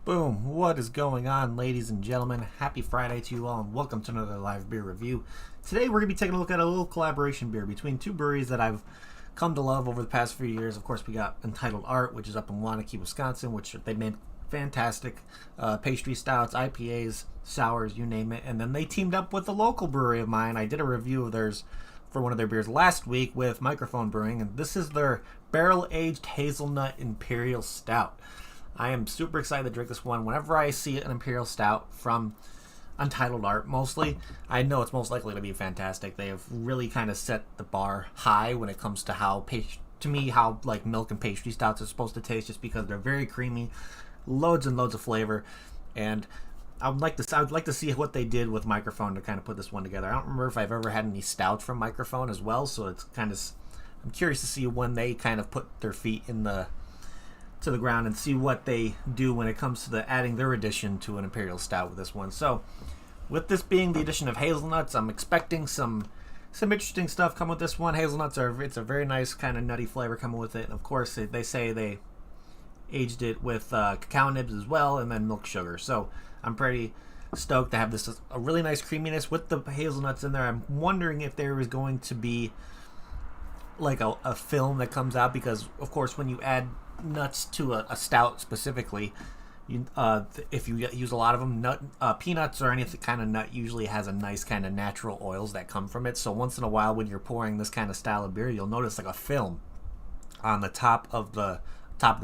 Boom! What is going on, ladies and gentlemen? Happy Friday to you all, and welcome to another live beer review. Today we're going to be taking a look at a little collaboration beer between two breweries that I've come to love over the past few years. Of course, we got Untitled Art, which is up in Waunakee, Wisconsin, which they made fantastic pastry stouts, IPAs, sours, you name it. And then they teamed up with a local brewery of mine. I did a review of theirs for one of their beers last week with Mikerphone Brewing, and this is their barrel-aged hazelnut Imperial Stout. I am super excited to drink this one. Whenever I see an Imperial Stout from Untitled Art, mostly, I know it's most likely to be fantastic. They have really kind of set the bar high when it comes to how like milk and pastry stouts are supposed to taste, just because they're very creamy, loads and loads of flavor, and I would like to see what they did with Mikerphone to kind of put this one together. I don't remember if I've ever had any stouts from Mikerphone as well, so it's kind of, I'm curious to see when they kind of put their feet to the ground and see what they do when it comes to adding their addition to an Imperial Stout with this one. So, with this being the addition of hazelnuts, I'm expecting some interesting stuff come with this one. Hazelnuts it's a very nice kind of nutty flavor coming with it. And of course, they say they aged it with cacao nibs as well, and then milk sugar. So I'm pretty stoked to have this a really nice creaminess with the hazelnuts in there. I'm wondering if there is going to be like a film that comes out, because of course when you add nuts to a stout specifically, if you use a lot of them, peanuts or any kind of nut usually has a nice kind of natural oils that come from it. So once in a while when you're pouring this kind of style of beer, you'll notice like a film on the top of the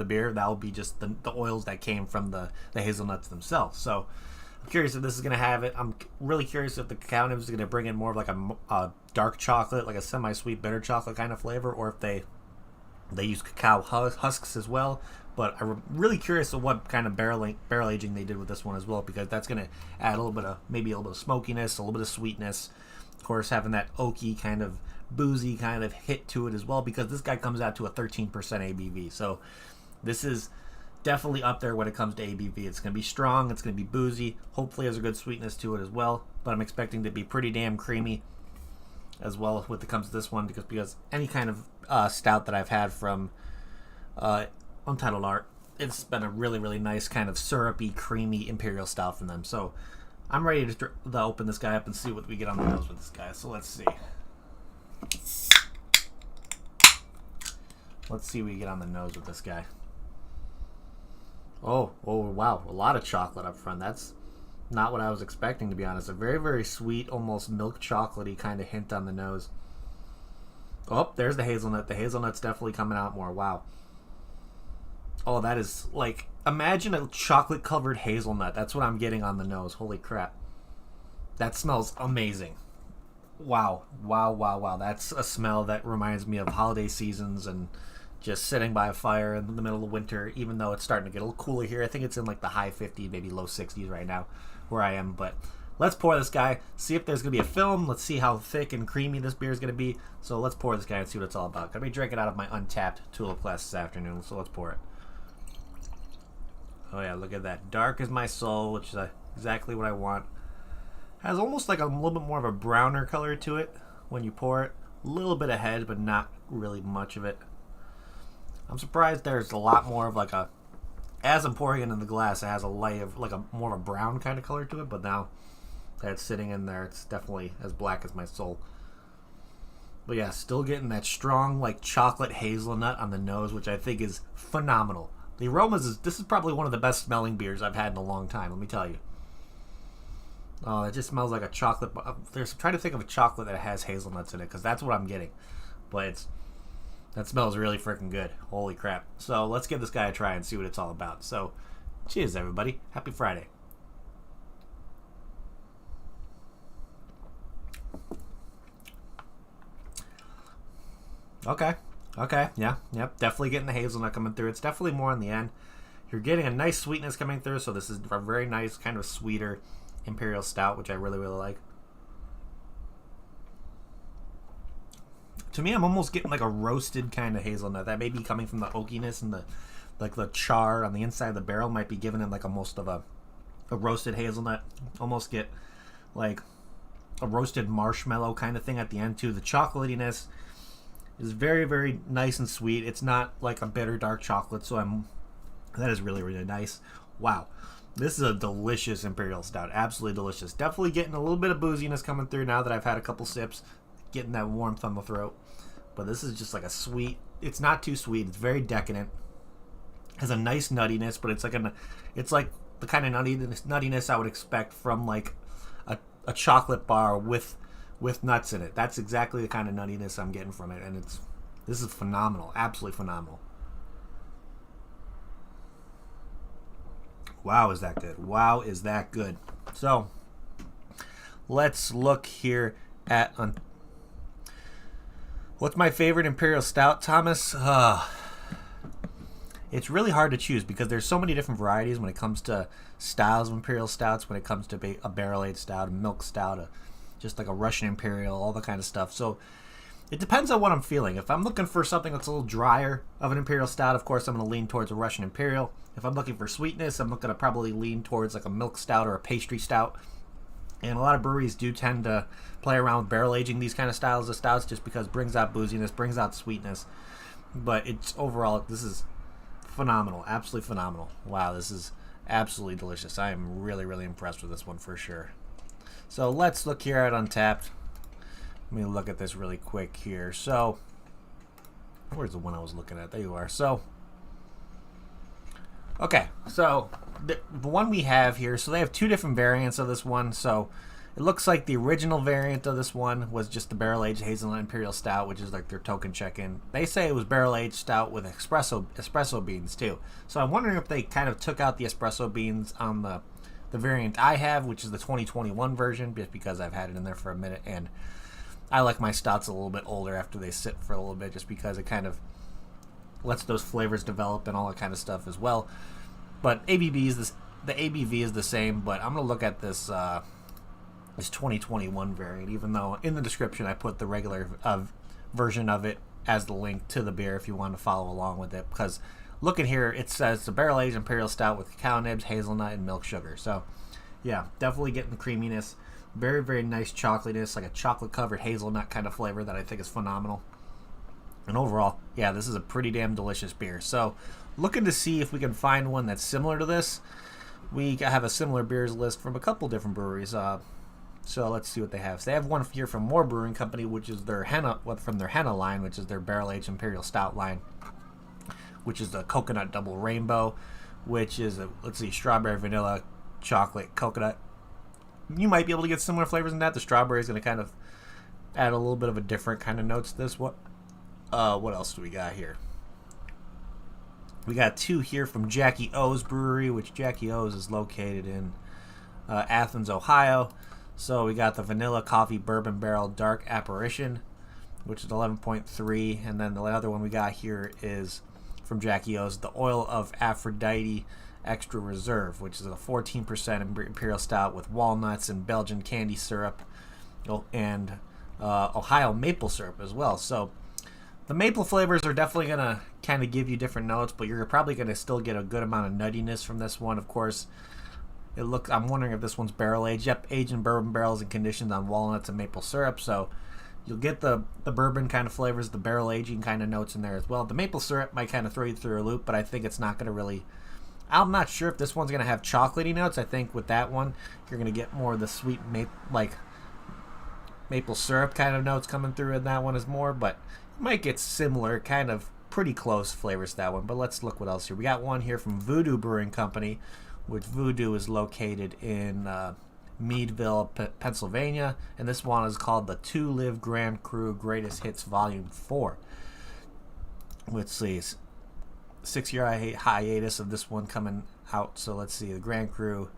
beer. That will be just the oils that came from the hazelnuts themselves. So I'm curious if this is going to have it. I'm really curious if the cacao nibs is going to bring in more of like a dark chocolate, like a semi-sweet bitter chocolate kind of flavor, or if they use cacao husks as well. But I'm really curious of what kind of barrel aging they did with this one as well, because that's going to add maybe a little bit of smokiness, a little bit of sweetness. Of course, having that oaky kind of boozy kind of hit to it as well, because this guy comes out to a 13% ABV. So this is definitely up there when it comes to ABV. It's going to be strong, it's going to be boozy, hopefully has a good sweetness to it as well, but I'm expecting to be pretty damn creamy as well when it comes to this one, because any kind of stout that I've had from Untitled Art, it's been a really, really nice kind of syrupy, creamy Imperial Stout from them. So I'm ready to open this guy up and see what we get on the nose with this guy. So let's see. Let's see what we get on the nose with this guy. Oh, wow. A lot of chocolate up front. That's not what I was expecting, to be honest. A very, very sweet, almost milk chocolatey kind of hint on the nose. Oh, there's the hazelnut. The hazelnut's definitely coming out more. Wow. Oh, that is like, imagine a chocolate-covered hazelnut. That's what I'm getting on the nose. Holy crap. That smells amazing. Wow. Wow, wow, wow. That's a smell that reminds me of holiday seasons and just sitting by a fire in the middle of winter, even though it's starting to get a little cooler here. I think it's in like the high 50s, maybe low 60s right now where I am. But let's pour this guy, see if there's going to be a film. Let's see how thick and creamy this beer is going to be. So let's pour this guy and see what it's all about. Going to be drinking out of my untapped tulip glass this afternoon, so let's pour it. Oh yeah, look at that. Dark as my soul, which is exactly what I want. Has almost like a little bit more of a browner color to it when you pour it. A little bit of head, but not really much of it. I'm surprised there's a lot more of like as I'm pouring it in the glass, it has a light of like a more of a brown kind of color to it, but now that it's sitting in there, it's definitely as black as my soul. But yeah, still getting that strong like chocolate hazelnut on the nose, which I think is phenomenal. The aromas this is probably one of the best smelling beers I've had in a long time, let me tell you. Oh, it just smells like a chocolate. I'm trying to think of a chocolate that has hazelnuts in it, because that's what I'm getting. But that smells really freaking good. Holy crap. So let's give this guy a try and see what it's all about. So cheers, everybody. Happy Friday. Okay. Yeah. Yep. Definitely getting the hazelnut coming through. It's definitely more on the end. You're getting a nice sweetness coming through. So this is a very nice kind of sweeter Imperial Stout, which I really, really like. To me, I'm almost getting like a roasted kind of hazelnut. That may be coming from the oakiness and the char on the inside of the barrel might be giving it like almost of a roasted hazelnut. Almost get like a roasted marshmallow kind of thing at the end too. The chocolatiness is very, very nice and sweet. It's not like a bitter dark chocolate, so that is really, really nice. Wow. This is a delicious Imperial Stout. Absolutely delicious. Definitely getting a little bit of booziness coming through now that I've had a couple sips. Getting that warmth on the throat. But this is just like a sweet... It's not too sweet. It's very decadent. Has a nice nuttiness, but it's like the kind of nuttiness I would expect from like a chocolate bar with nuts in it. That's exactly the kind of nuttiness I'm getting from it, and this is phenomenal. Absolutely phenomenal. Wow, is that good. Wow, is that good. So, let's look here at... What's my favorite Imperial Stout, Thomas? It's really hard to choose because there's so many different varieties when it comes to styles of Imperial Stouts, when it comes to a barrel-aged stout, a milk stout, just like a Russian Imperial, all that kind of stuff. So, it depends on what I'm feeling. If I'm looking for something that's a little drier of an Imperial Stout, of course I'm going to lean towards a Russian Imperial. If I'm looking for sweetness, I'm going to probably lean towards like a milk stout or a pastry stout. And a lot of breweries do tend to play around with barrel aging these kind of styles of stouts just because it brings out booziness, brings out sweetness. But it's overall, this is phenomenal. Absolutely phenomenal. Wow, this is absolutely delicious. I am really, really impressed with this one for sure. So let's look here at Untapped. Let me look at this really quick here. So, where's the one I was looking at? There you are. So, okay. So, the one we have here, so they have two different variants of this one. So, it looks like the original variant of this one was just the barrel-aged Hazelnut Imperial Stout, which is like their token check-in. They say it was barrel-aged stout with espresso beans, too. So, I'm wondering if they kind of took out the espresso beans on the variant I have, which is the 2021 version, just because I've had it in there for a minute, and I like my stouts a little bit older after they sit for a little bit, just because it kind of lets those flavors develop and all that kind of stuff as well. But the ABV is the same, but I'm gonna look at this 2021 variant, even though in the description I put the regular version of it as the link to the beer if you want to follow along with it. Because looking here, it says it's a barrel-aged Imperial Stout with cacao nibs, hazelnut, and milk sugar. So yeah, definitely getting the creaminess. Very, very nice chocolatiness, like a chocolate-covered hazelnut kind of flavor that I think is phenomenal. And overall, yeah, this is a pretty damn delicious beer. So, looking to see if we can find one that's similar to this. We have a similar beers list from a couple different breweries. So, let's see what they have. So, they have one here from More Brewing Company, which is their Henna line, which is their barrel-aged Imperial Stout line, which is the Coconut Double Rainbow, which is, strawberry, vanilla, chocolate, coconut. You might be able to get similar flavors in that. The strawberry is going to kind of add a little bit of a different kind of notes to this. What else do we got here? We got two here from Jackie O's Brewery, which Jackie O's is located in Athens, Ohio. So we got the Vanilla Coffee Bourbon Barrel Dark Apparition, which is 11.3. And then the other one we got here is from Jackie O's, the Oil of Aphrodite Extra Reserve, which is a 14% Imperial Stout with walnuts and Belgian candy syrup and Ohio maple syrup as well. So the maple flavors are definitely going to kind of give you different notes, but you're probably going to still get a good amount of nuttiness from this one. Of course, I'm wondering if this one's barrel aged. Yep, aged in bourbon barrels and conditioned on walnuts and maple syrup. So you'll get the bourbon kind of flavors, the barrel aging kind of notes in there as well. The maple syrup might kind of throw you through a loop, but I think it's not going to really... I'm not sure if this one's going to have chocolatey notes. I think with that one, you're going to get more of the sweet maple syrup kind of notes coming through in that one is more, but you might get similar, kind of pretty close flavors to that one. But let's look what else here. We got one here from Voodoo Brewing Company, which Voodoo is located in Meadville, Pennsylvania, and this one is called the Two Live Grand Cru Greatest Hits Volume 4. Let's see, 6-year hiatus of this one coming out. So let's see, the Grand Cru,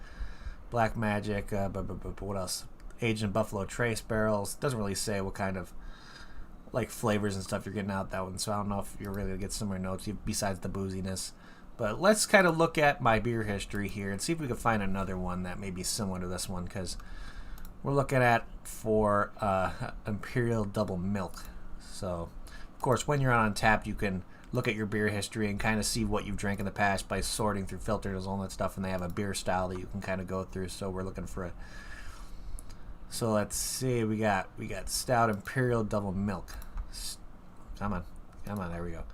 Black Magic, what else? Aged in Buffalo Trace barrels. Doesn't really say what kind of flavors and stuff you're getting out that one. So I don't know if you're really gonna get similar notes besides the booziness. But let's kind of look at my beer history here and see if we can find another one that may be similar to this one, because we're looking at for Imperial Double Milk. So of course, when you're on Untapped, you can look at your beer history and kind of see what you've drank in the past by sorting through filters, all that stuff, and they have a beer style that you can kind of go through. So we're looking for so let's see, we got Stout Imperial Double Milk. Come on, there we go.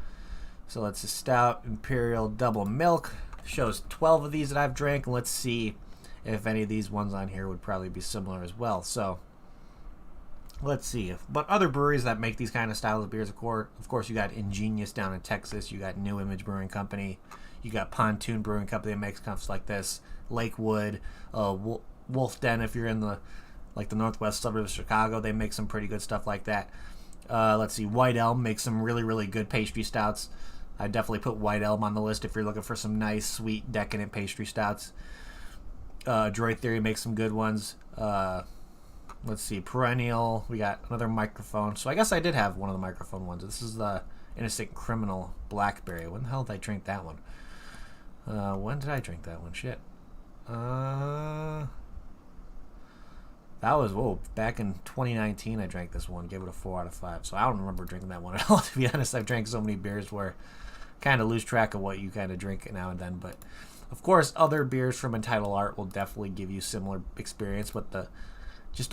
So let's Stout Imperial Double Milk. shows 12 of these that I've drank. And let's see if any of these ones on here would probably be similar as well. So let's see. But other breweries that make these kind of styles of beers, of course, you got Ingenious down in Texas. You got New Image Brewing Company. You got Pontoon Brewing Company that makes stuff like this. Lakewood, Wolf Den, if you're in the northwest suburbs of Chicago, they make some pretty good stuff like that. Let's see. White Elm makes some really, really good pastry stouts. I definitely put White Elm on the list if you're looking for some nice, sweet, decadent pastry stouts. Droid Theory makes some good ones. Let's see. Perennial. We got another Mikerphone. So I guess I did have one of the Mikerphone ones. This is the Innocent Criminal Blackberry. When the hell did I drink that one? When did I drink that one? Shit. That was, back in 2019 I drank this one. Gave it a 4 out of 5. So I don't remember drinking that one at all, to be honest. I've drank so many beers where I kind of lose track of what you kind of drink now and then. But, of course, other beers from Untitled Art will definitely give you similar experience. But the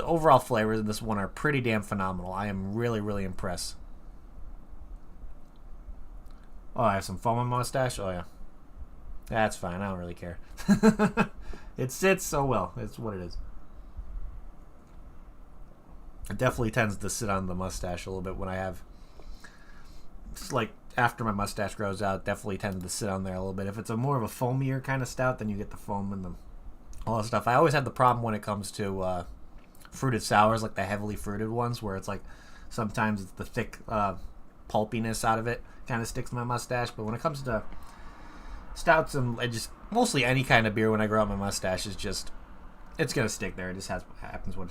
overall flavors of this one are pretty damn phenomenal. I am really, really impressed. Oh, I have some foam on my mustache? Oh, yeah. That's fine. I don't really care. It sits so well. It's what it is. It definitely tends to sit on the mustache a little bit when I have... It's like after my mustache grows out, it definitely tends to sit on there a little bit. If it's a more of a foamier kind of stout, then you get the foam and all that stuff. I always have the problem when it comes to fruited sours, like the heavily fruited ones, where it's like sometimes it's the thick pulpiness out of it kind of sticks to my mustache. But when it comes to stouts and just mostly any kind of beer, when I grow out my mustache, is just... It's going to stick there. It just happens when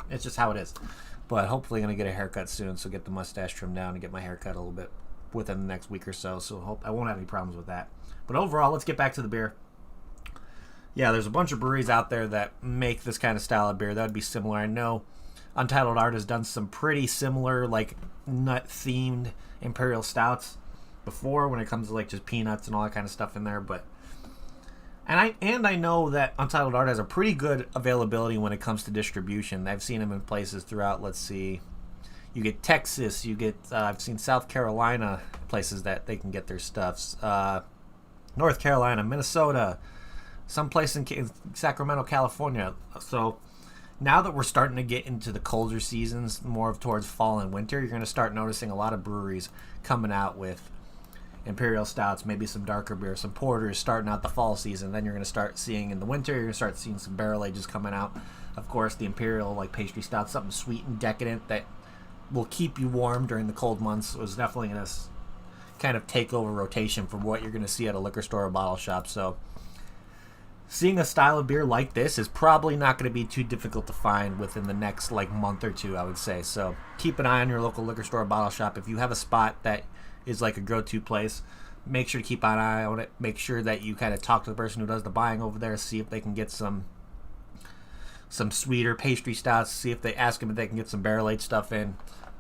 it's just how it is. But hopefully going to get a haircut soon, so get the mustache trimmed down and get my haircut a little bit within the next week or so. So hope I won't have any problems with that. But overall, let's get back to the beer. Yeah, there's a bunch of breweries out there that make this kind of style of beer. That would be similar. I know Untitled Art has done some pretty similar, like, nut-themed Imperial stouts before when it comes to, like, just peanuts and all that kind of stuff in there. But And I know that Untitled Art has a pretty good availability when it comes to distribution. I've seen them in places throughout, let's see, you get Texas, you get, I've seen South Carolina, places that they can get their stuffs, North Carolina, Minnesota, someplace in Sacramento, California. So now that we're starting to get into the colder seasons, more towards fall and winter, you're going to start noticing a lot of breweries coming out with Imperial stouts, maybe some darker beer, some porters starting out the fall season. Then you're going to start seeing in the winter, you're going to start seeing some barrel ages coming out. Of course, the Imperial, like pastry stout, something sweet and decadent that will keep you warm during the cold months. It was definitely going to kind of take over rotation from what you're going to see at a liquor store or bottle shop. So seeing a style of beer like this is probably not going to be too difficult to find within the next month or two, I would say. So keep an eye on your local liquor store or bottle shop. If you have a spot that is like a go-to place, make sure to keep an eye on it. Make sure that you kind of talk to the person who does the buying over there, see if they can get some sweeter pastry stouts, see if they ask them if they can get some barrel-aged stuff in,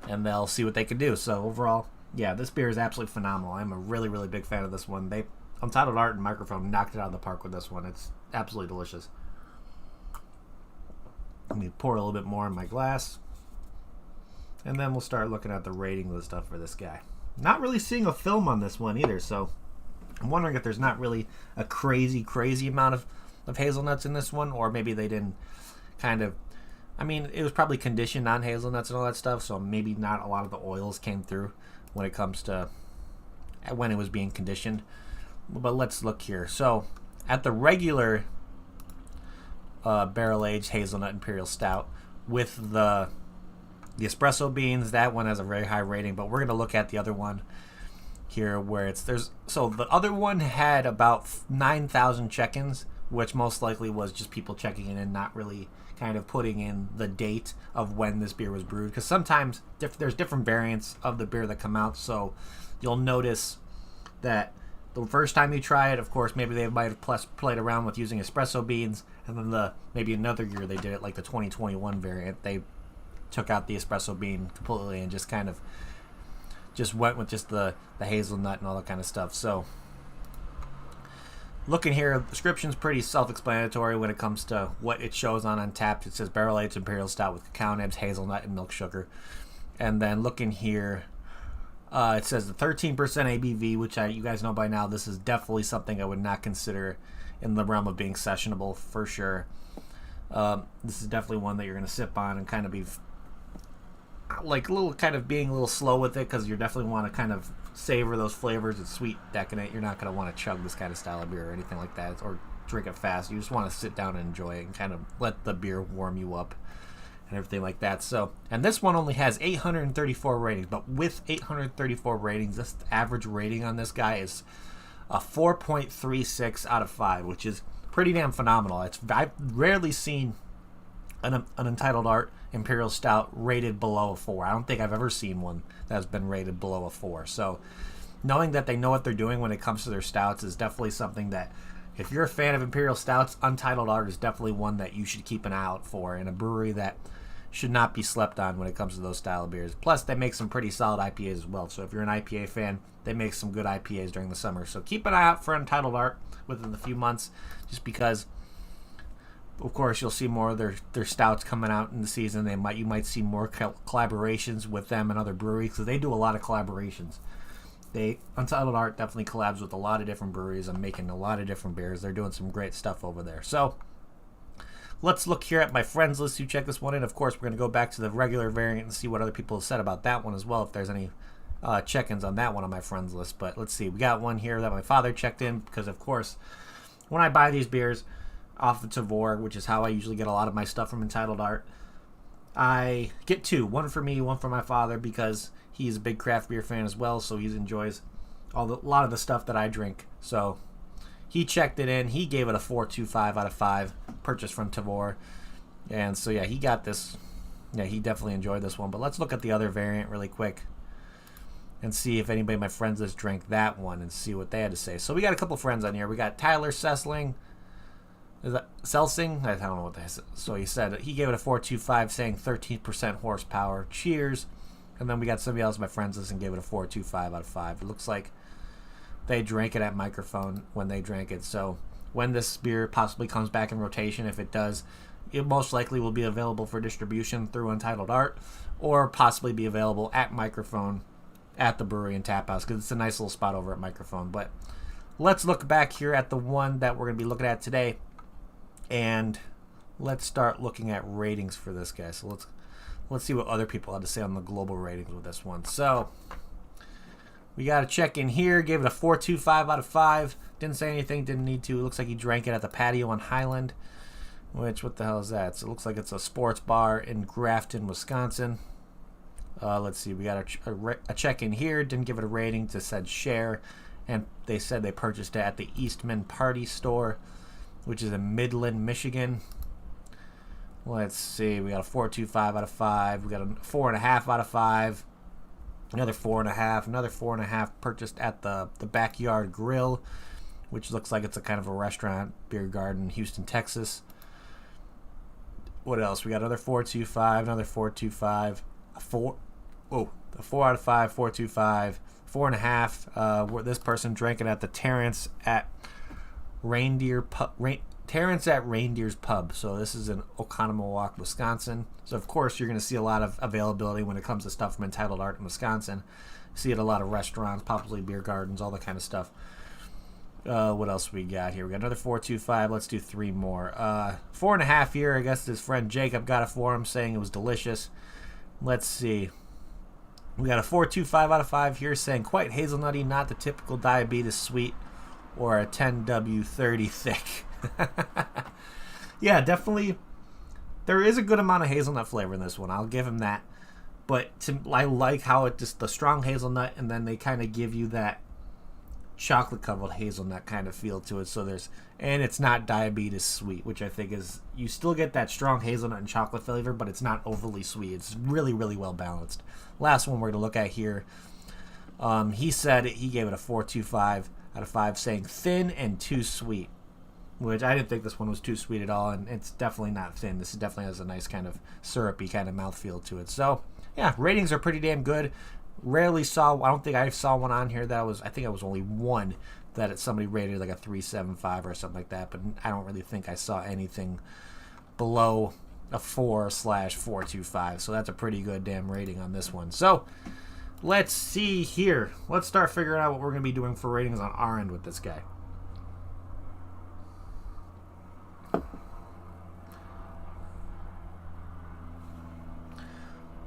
and they'll see what they can do. So overall, yeah, this beer is absolutely phenomenal. I'm a really, really big fan of this one. Untitled Art and Mikerphone knocked it out of the park with this one. It's absolutely delicious. Let me pour a little bit more in my glass, and then we'll start looking at the rating of the stuff for this guy. Not really seeing a film on this one either, so I'm wondering if there's not really a crazy amount of hazelnuts in this one, or maybe they didn't kind of... I mean, it was probably conditioned on hazelnuts and all that stuff, so maybe not a lot of the oils came through when it comes to when it was being conditioned. But let's look here. So, at the regular barrel-aged hazelnut Imperial Stout with the espresso beans, that one has a very high rating, but we're going to look at the other one here where so the other one had about 9,000 check-ins, which most likely was just people checking in and not really kind of putting in the date of when this beer was brewed, because sometimes there's different variants of the beer that come out, so you'll notice that the first time you try it, of course, maybe they might have played around with using espresso beans, and then maybe another year they did it, like the 2021 variant, they took out the espresso bean completely and just kind of went with just the hazelnut and all that kind of stuff. So looking here, the description's pretty self-explanatory when it comes to what it shows on Untapped. It says barrel-aged Imperial Stout with cacao nibs, hazelnut, and milk sugar. And then looking here, It says the 13% ABV, which you guys know by now, this is definitely something I would not consider in the realm of being sessionable for sure. This is definitely one that you're going to sip on and kind of be like being a little slow with it, because you definitely want to kind of savor those flavors. It's sweet, decadent. You're not going to want to chug this kind of style of beer or anything like that, or drink it fast. You just want to sit down and enjoy it and kind of let the beer warm you up and everything like that. So, and this one only has 834 ratings, but with 834 ratings, this average rating on this guy is a 4.36 out of 5, which is pretty damn phenomenal. I've rarely seen an Untitled Art Imperial Stout rated below a 4. I don't think I've ever seen one that has been rated below a 4. So knowing that they know what they're doing when it comes to their stouts is definitely something that, if you're a fan of Imperial Stouts, Untitled Art is definitely one that you should keep an eye out for, in a brewery that should not be slept on when it comes to those style of beers. Plus, they make some pretty solid IPAs as well. So if you're an IPA fan, they make some good IPAs during the summer. So keep an eye out for Untitled Art within the few months, just because, of course, you'll see more of their stouts coming out in the season. You might see more collaborations with them and other breweries, because they do a lot of collaborations. Untitled Art definitely collabs with a lot of different breweries and making a lot of different beers. They're doing some great stuff over there. So let's look here at my friends list who check this one in. Of course, we're going to go back to the regular variant and see what other people have said about that one as well, if there's any check-ins on that one on my friends list. But let's see. We got one here that my father checked in, because, of course, when I buy these beers off the Tavour, which is how I usually get a lot of my stuff from Untitled Art, I get two. One for me, one for my father, because he's a big craft beer fan as well, so he enjoys a lot of the stuff that I drink. So he checked it in. He gave it a 4.25 out of 5, purchased from Tavour. And so, yeah, he got this. Yeah, he definitely enjoyed this one. But let's look at the other variant really quick and see if anybody, my friends list, drank that one and see what they had to say. So we got a couple friends on here. We got Tyler Selsing. Is that Selsing? I don't know what that is. So he said he gave it a 4.25, saying 13% horsepower. Cheers. And then we got somebody else, my friends list, and gave it a 4.25 out of 5. It looks like they drank it at Mikerphone when they drank it. So when this beer possibly comes back in rotation, if it does, it most likely will be available for distribution through Untitled Art, or possibly be available at Mikerphone at the brewery and tap house, because it's a nice little spot over at Mikerphone. But let's look back here at the one that we're going to be looking at today, and let's start looking at ratings for this guy. So let's see what other people had to say on the global ratings with this one. So we got a check in here. Gave it a 4.25 out of 5. Didn't say anything. Didn't need to. It looks like he drank it at the patio on Highland. Which, what the hell is that? So it looks like it's a sports bar in Grafton, Wisconsin. Let's see. We got a check in here. Didn't give it a rating. Just said share. And they said they purchased it at the Eastman Party Store, which is in Midland, Michigan. Let's see. We got a 4.25 out of 5. We got a 4.5 out of 5. Another 4.5. Another 4.5 purchased at the Backyard Grill, which looks like it's a kind of a restaurant, beer garden, Houston, Texas. What else? We got another 4.25. Another 4.25. A 4 out of 5. 4.25. 4.5. Where this person drank it at the Terrence at Reindeer's Pub. So this is in Oconomowoc, Wisconsin. So of course you're going to see a lot of availability when it comes to stuff from Untitled Art in Wisconsin. You see it at a lot of restaurants, possibly beer gardens, all that kind of stuff. What else we got here? We got another 4.25. Let's do 3 more. 4.5 here. I guess his friend Jacob got it for him, saying it was delicious. Let's see. We got a 4.25 out of 5 here, saying quite hazelnutty, not the typical diabetes sweet, or a 10W30 thick. Yeah, definitely. There is a good amount of hazelnut flavor in this one. I'll give him that. But I like how it just the strong hazelnut, and then they kind of give you that chocolate covered hazelnut kind of feel to it. So and it's not diabetes sweet, which I think is, you still get that strong hazelnut and chocolate flavor, but it's not overly sweet. It's really, really well balanced. Last one we're going to look at here. He said he gave it a 4.25 out of 5, saying thin and too sweet, which I didn't think this one was too sweet at all, and it's definitely not thin. This definitely has a nice kind of syrupy kind of mouthfeel to it. So yeah, ratings are pretty damn good. I don't think I saw one on here that I think I was only one that somebody rated like a 3.75 or something like that, but I don't really think I saw anything below a 4/4.25. So that's a pretty good damn rating on this one. So let's see here. Let's start figuring out what we're going to be doing for ratings on our end with this guy.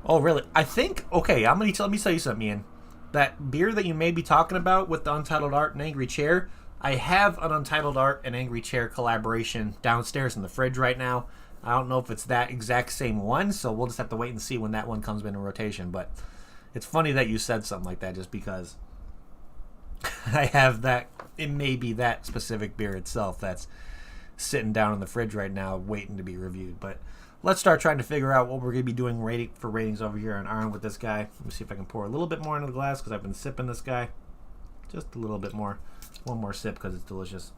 Oh, really? I think, okay, let me tell you something, Ian. That beer that you may be talking about with the Untitled Art and Angry Chair, I have an Untitled Art and Angry Chair collaboration downstairs in the fridge right now. I don't know if it's that exact same one, so we'll just have to wait and see when that one comes into rotation. But it's funny that you said something like that just because I have that. It may be that specific beer itself that's sitting down in the fridge right now waiting to be reviewed. But let's start trying to figure out what we're going to be doing for ratings over here on Iron with this guy. Let me see if I can pour a little bit more into the glass because I've been sipping this guy. Just a little bit more. One more sip because it's delicious.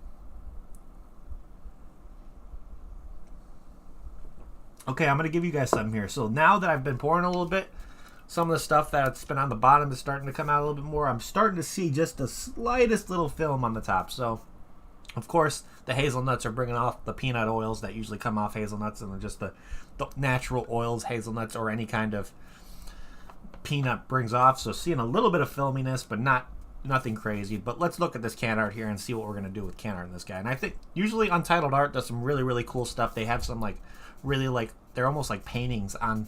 Okay, I'm going to give you guys something here. So now that I've been pouring a little bit, some of the stuff that's been on the bottom is starting to come out a little bit more. I'm starting to see just the slightest little film on the top. So, of course, the hazelnuts are bringing off the peanut oils that usually come off hazelnuts, and just the natural oils hazelnuts or any kind of peanut brings off. So seeing a little bit of filminess, but nothing crazy. But let's look at this can art here and see what we're going to do with can art in this guy. And I think usually Untitled Art does some really, really cool stuff. They have some they're almost like paintings on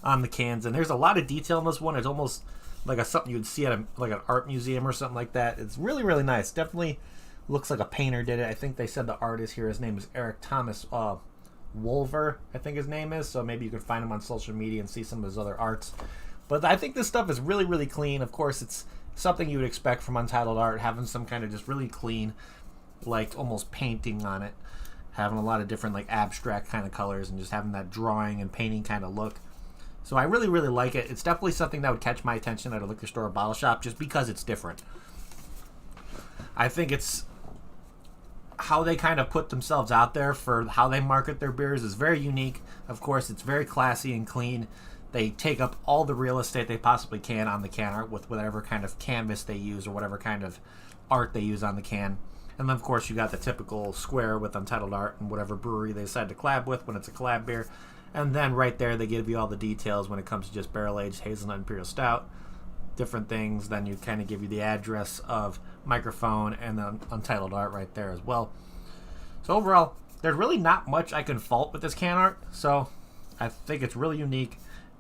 the cans, and there's a lot of detail in this one. It's almost like something you'd see at like an art museum or something like that. It's really, really nice. Definitely looks like a painter did it. I think they said the artist here, his name is Eric Thomas Wolver, I think his name is. So maybe you can find him on social media and see some of his other arts. But I think this stuff is really, really clean. Of course, it's something you would expect from Untitled Art, having some kind of just really clean, like almost painting on it, having a lot of different like abstract kind of colors and just having that drawing and painting kind of look. So I really, really like it. It's definitely something that would catch my attention at a liquor store or bottle shop just because it's different. I think it's how they kind of put themselves out there for how they market their beers is very unique. Of course, it's very classy and clean. They take up all the real estate they possibly can on the can art with whatever kind of canvas they use or whatever kind of art they use on the can. And then, of course, you got the typical square with Untitled Art and whatever brewery they decide to collab with when it's a collab beer. And then right there, they give you all the details when it comes to just barrel-aged Hazelnut Imperial Stout, different things. Then you kind of give you the address of Mikerphone and the Untitled Art right there as well. So overall, there's really not much I can fault with this can art. So I think it's really unique.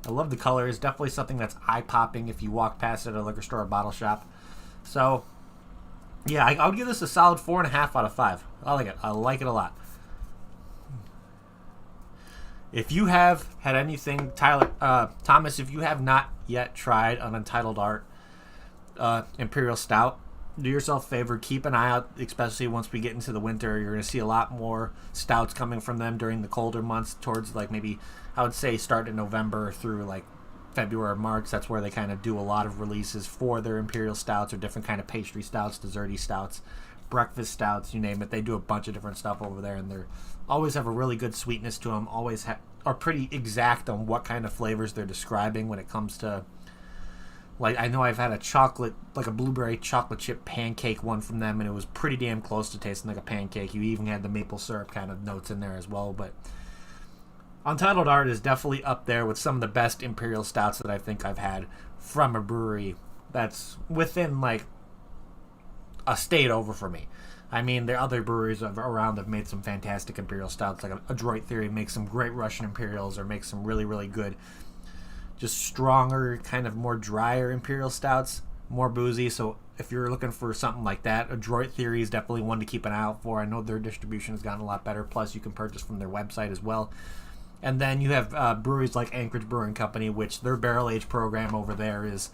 I love the colors. Definitely something that's eye-popping if you walk past it at a liquor store or bottle shop. So yeah, I would give this a solid 4.5 out of 5. I like it. I like it a lot. If you have had anything, Thomas, if you have not yet tried an Untitled Art Imperial Stout, do yourself a favor. Keep an eye out, especially once we get into the winter. You're going to see a lot more stouts coming from them during the colder months towards like maybe, I would say, start in November through like February or March. That's where they kind of do a lot of releases for their Imperial Stouts or different kind of pastry stouts, desserty stouts, breakfast stouts, you name it. They do a bunch of different stuff over there, and they're always have a really good sweetness to them. Always are pretty exact on what kind of flavors they're describing when it comes to, like, I know I've had a chocolate, like a blueberry chocolate chip pancake one from them, and it was pretty damn close to tasting like a pancake. You even had the maple syrup kind of notes in there as well. But Untitled Art is definitely up there with some of the best Imperial Stouts that I think I've had from a brewery that's within like a state over for me. I mean, the other breweries around have made some fantastic Imperial Stouts, like Adroit Theory makes some great Russian Imperials or makes some really, really good, just stronger, kind of more drier Imperial Stouts, more boozy. So if you're looking for something like that, Adroit Theory is definitely one to keep an eye out for. I know their distribution has gotten a lot better, plus you can purchase from their website as well. And then you have breweries like Anchorage Brewing Company, which their barrel age program over there is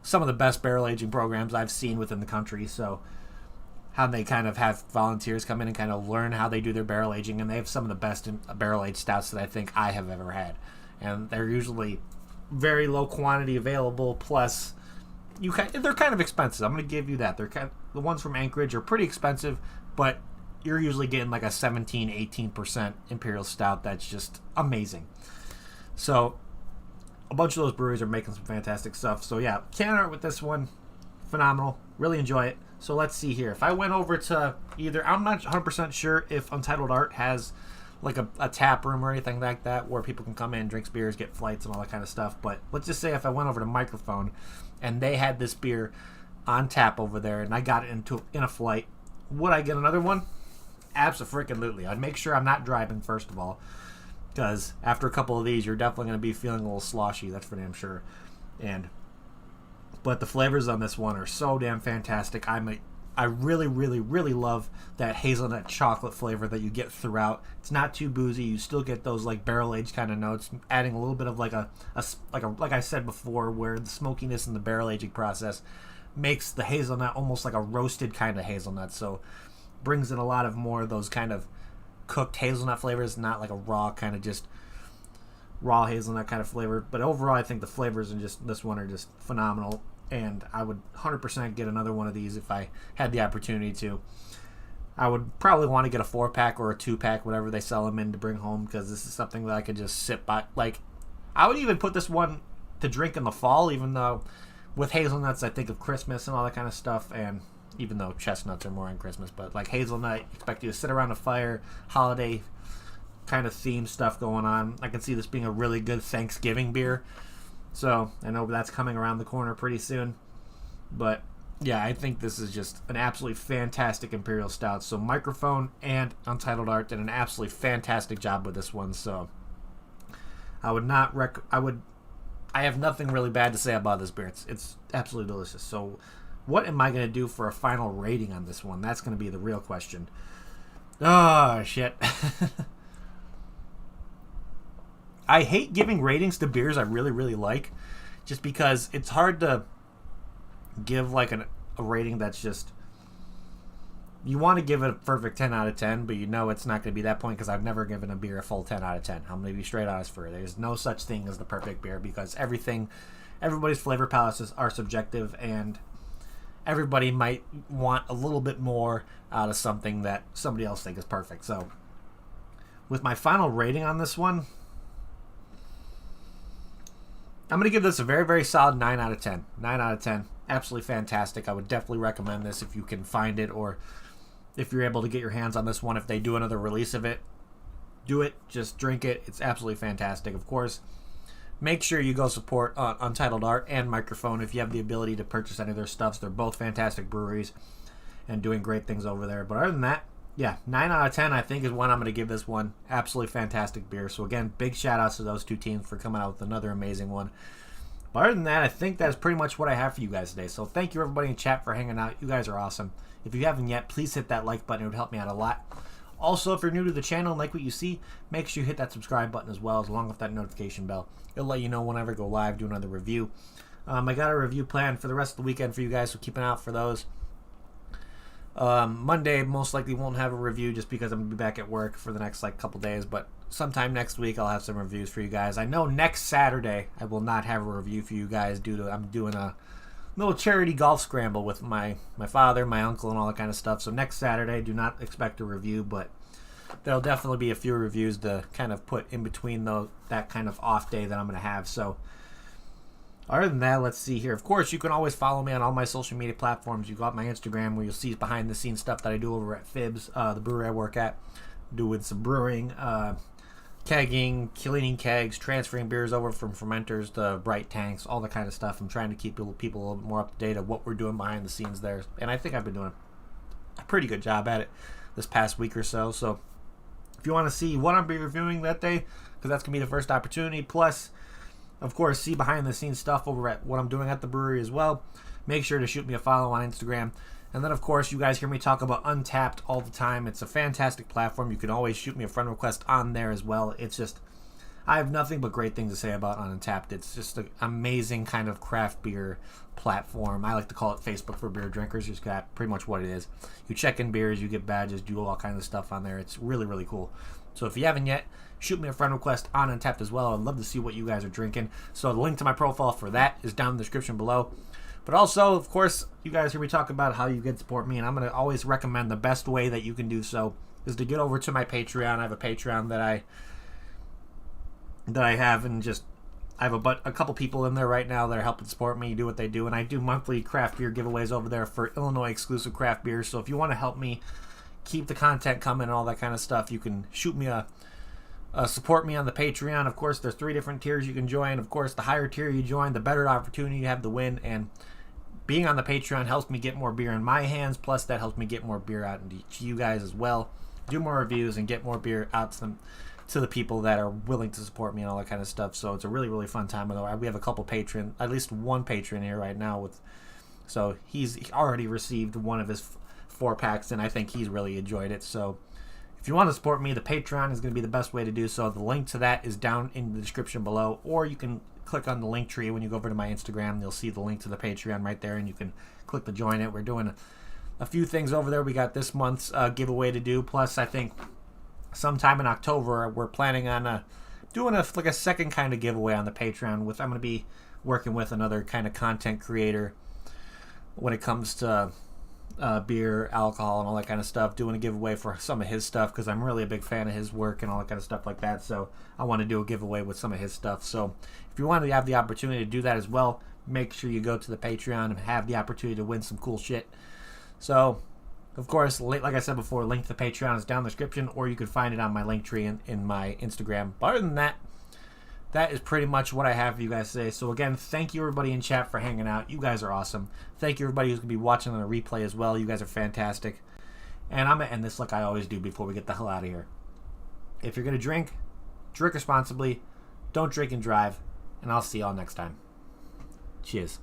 some of the best barrel aging programs I've seen within the country. So how they kind of have volunteers come in and kind of learn how they do their barrel aging, and they have some of the best barrel aged stouts that I think I have ever had. And they're usually very low quantity available, plus they're kind of expensive. I'm going to give you that. The ones from Anchorage are pretty expensive, but you're usually getting like a 17-18% Imperial Stout that's just amazing. So a bunch of those breweries are making some fantastic stuff. So yeah, can art with this one, phenomenal. Really enjoy it. So let's see here. If I went over to either, I'm not 100% sure if Untitled Art has like a tap room or anything like that where people can come in, drink beers, get flights, and all that kind of stuff. But let's just say if I went over to Mikerphone and they had this beer on tap over there and I got it in a flight, would I get another one? Absolutely. I'd make sure I'm not driving, first of all, because after a couple of these, you're definitely going to be feeling a little sloshy. That's for damn sure. But the flavors on this one are so damn fantastic. I really, really, really love that hazelnut chocolate flavor that you get throughout. It's not too boozy. You still get those like barrel aged kind of notes, adding a little bit of like I said before, where the smokiness in the barrel aging process makes the hazelnut almost like a roasted kind of hazelnut. So brings in a lot of more of those kind of cooked hazelnut flavors, not like a raw kind of just raw hazelnut kind of flavor. But overall, I think the flavors in just this one are just phenomenal. And I would 100% get another one of these if I had the opportunity to. I would probably want to get a 4-pack or a 2-pack, whatever they sell them in, to bring home, because this is something that I could just sit by. Like, I would even put this one to drink in the fall, even though with hazelnuts I think of Christmas and all that kind of stuff, and even though chestnuts are more on Christmas, but like hazelnut, expect you to sit around a fire, holiday kind of theme stuff going on. I can see this being a really good Thanksgiving beer. So, I know that's coming around the corner pretty soon. But, yeah, I think this is just an absolutely fantastic Imperial Stout. So, Mikerphone and Untitled Art did an absolutely fantastic job with this one. So, I have nothing really bad to say about this beer. It's absolutely delicious. So, what am I going to do for a final rating on this one? That's going to be the real question. Oh, shit. I hate giving ratings to beers I really, really like, just because it's hard to give like a rating that's just, you want to give it a perfect 10 out of 10, but you know it's not going to be that point, because I've never given a beer a full 10 out of 10. I'm going to be straight honest for you. There's no such thing as the perfect beer, because everybody's flavor palates are subjective, and everybody might want a little bit more out of something that somebody else thinks is perfect. So with my final rating on this one, I'm going to give this a very, very solid 9 out of 10. 9 out of 10. Absolutely fantastic. I would definitely recommend this if you can find it, or if you're able to get your hands on this one. If they do another release of it, do it. Just drink it. It's absolutely fantastic. Of course, make sure you go support Untitled Art and Mikerphone if you have the ability to purchase any of their stuffs. They're both fantastic breweries and doing great things over there. But other than that, yeah, 9 out of 10 I think is when I'm going to give this one. Absolutely fantastic beer. So again, big shout outs to those two teams for coming out with another amazing one. But other than that, I think that's pretty much what I have for you guys today. So thank you everybody in chat for hanging out. You guys are awesome. If you haven't yet, please hit that like button. It would help me out a lot. Also, if you're new to the channel and like what you see, make sure you hit that subscribe button as well, along with that notification bell. It'll let you know whenever I go live, do another review. I got a review planned for the rest of the weekend for you guys, so keep an eye out for those. Monday most likely won't have a review, just because I'm going to be back at work for the next couple days, but sometime next week I'll have some reviews for you guys. I know next Saturday I will not have a review for you guys due to I'm doing a little charity golf scramble with my father, my uncle, and all that kind of stuff. So next Saturday, do not expect a review, but there'll definitely be a few reviews to kind of put in between that kind of off day that I'm going to have. So other than that, let's see here. Of course, you can always follow me on all my social media platforms. You got my Instagram, where you'll see behind the scenes stuff that I do over at Fibs, the brewery I work at, doing some brewing, kegging, cleaning kegs, transferring beers over from fermenters to bright tanks, all that kind of stuff. I'm trying to keep people a little bit more up to date of what we're doing behind the scenes there. And I think I've been doing a pretty good job at it this past week or so. So if you want to see what I'm be reviewing that day, because that's going to be the first opportunity, plus of course, see behind the scenes stuff over at what I'm doing at the brewery as well, make sure to shoot me a follow on Instagram. And then, of course, you guys hear me talk about Untapped all the time. It's a fantastic platform. You can always shoot me a friend request on there as well. It's just, I have nothing but great things to say about Untapped. It's just an amazing kind of craft beer platform. I like to call it Facebook for beer drinkers. It's got pretty much what it is. You check in beers, you get badges, do all kinds of stuff on there. It's really, really cool. So if you haven't yet, shoot me a friend request on Untapped as well. I'd love to see what you guys are drinking. So the link to my profile for that is down in the description below. But also, of course, you guys hear me talk about how you can support me, and I'm going to always recommend the best way that you can do so is to get over to my Patreon. I have a Patreon that I have, and just I have a couple people in there right now that are helping support me do what they do, and I do monthly craft beer giveaways over there for Illinois exclusive craft beers. So if you want to help me keep the content coming and all that kind of stuff, you can shoot me a support me on the Patreon. Of course, there's 3 different tiers you can join. Of course, the higher tier you join, the better opportunity you have to win. And being on the Patreon helps me get more beer in my hands. Plus, that helps me get more beer out to you guys as well. Do more reviews and get more beer out to them, to the people that are willing to support me and all that kind of stuff. So it's a really, really fun time. We have a couple patron, at least one patron here right now. So he's already received one of his 4 packs, and I think he's really enjoyed it. So if you want to support me, the Patreon is going to be the best way to do so. The link to that is down in the description below, or you can click on the link tree when you go over to my Instagram. You'll see the link to the Patreon right there, and you can click to join it. We're doing a few things over there. We got this month's giveaway to do. Plus, I think sometime in October, we're planning on doing a second kind of giveaway on the Patreon. I'm going to be working with another kind of content creator when it comes to beer, alcohol, and all that kind of stuff, doing a giveaway for some of his stuff, because I'm really a big fan of his work and all that kind of stuff like that. So I want to do a giveaway with some of his stuff. So if you want to have the opportunity to do that as well, make sure you go to the Patreon and have the opportunity to win some cool shit. So, of course, like I said before, link to the Patreon is down in the description, or you can find it on my link tree in my Instagram. But other than that, that is pretty much what I have for you guys today. So again, thank you everybody in chat for hanging out. You guys are awesome. Thank you everybody who's going to be watching on the replay as well. You guys are fantastic. And I'm going to end this like I always do before we get the hell out of here. If you're going to drink responsibly. Don't drink and drive. And I'll see y'all next time. Cheers.